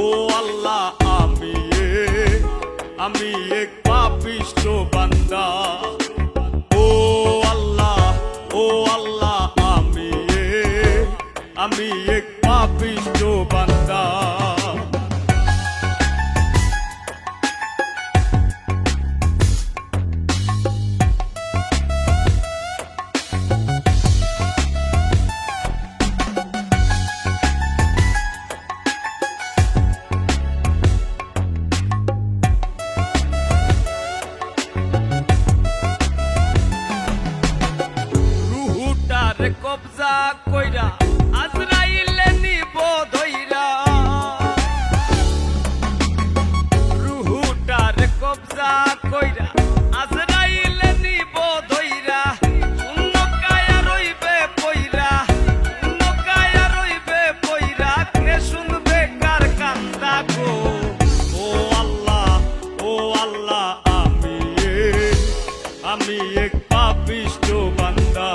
ও আল্লাহ আমি এক পাপিষ্ঠ বান্দা। ও আল্লাহ আমি এক পাপিষ্ঠ বান্দা। কবজা কইরা আজরাইলে নিব ধইরা, রুহুটার কবজা কইরা আজরাইলে নিব ধইরা। শূন্য কায়া রইবে পইরা, শূন্য কায়া রইবে পইরা, কে শুনবে কার কান্দা গো। ও আল্লাহ আমি এক পাপিষ্ঠ বান্দা।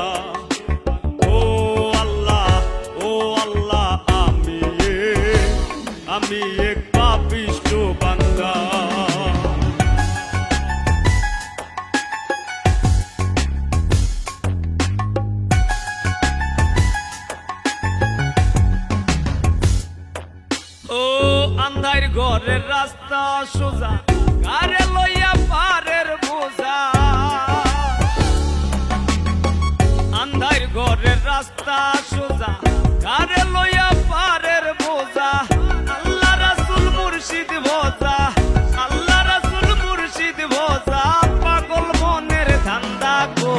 আমি এক পাপিষ্ঠ বান্দা। ও আন্ধার ঘরের রাস্তা সোজা, কারে লইয়া পারের বোঝা। আন্ধার ঘরের রাস্তা সোজা, কারে লইয়া পারের বোঝা। আল্লাহ রাসূল মুর্শিদ ভোজা, আল্লাহ রাসূল মুর্শিদ ভোজা, পাগল মনের ধান্দা গো।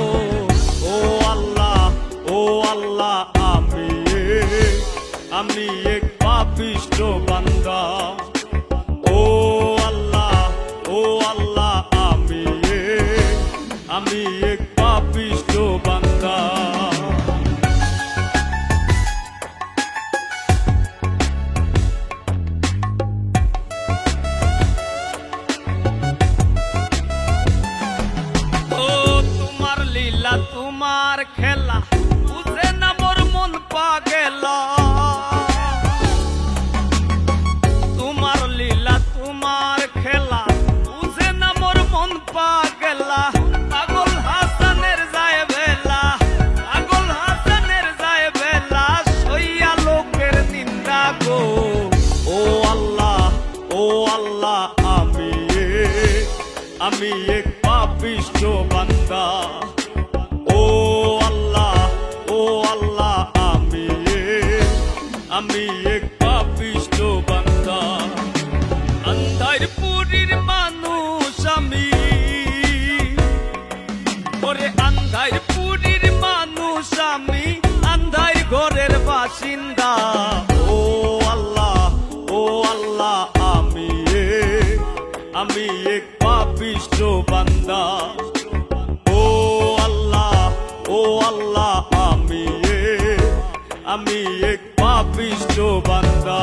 ও আল্লাহ আমি এক পাপিষ্ঠ বান্দা। ও আল্লাহ আমি এক পাপিষ্ঠ বান্দা। ও তোমার লীলা তোমার খেলা, বুঝে না মোর মন পাগেলা। তোমার লীলা তোমার খেলা, বুঝে না মোর মন পাগেলা। পাগল হাসানের যায় বেলা, পাগল হাসানের যায় বেলা, সইয়া লোকের নিন্দা গো। ও আল্লাহ আমি এক পাপিষ্ঠ বান্দা। ও আল্লাহ আমি এক পাপিষ্ঠ বান্দা। আন্ধার পুরীর মানুষ আমি, ওরে আন্ধার পুরীর মানুষ আমি, আন্ধার ঘরের বাসিন্দা। ও আল্লাহ আমি এক পাপিষ্ঠ বান্দা। ও আল্লাহ আমি এক পাপিষ্ঠ বান্দা।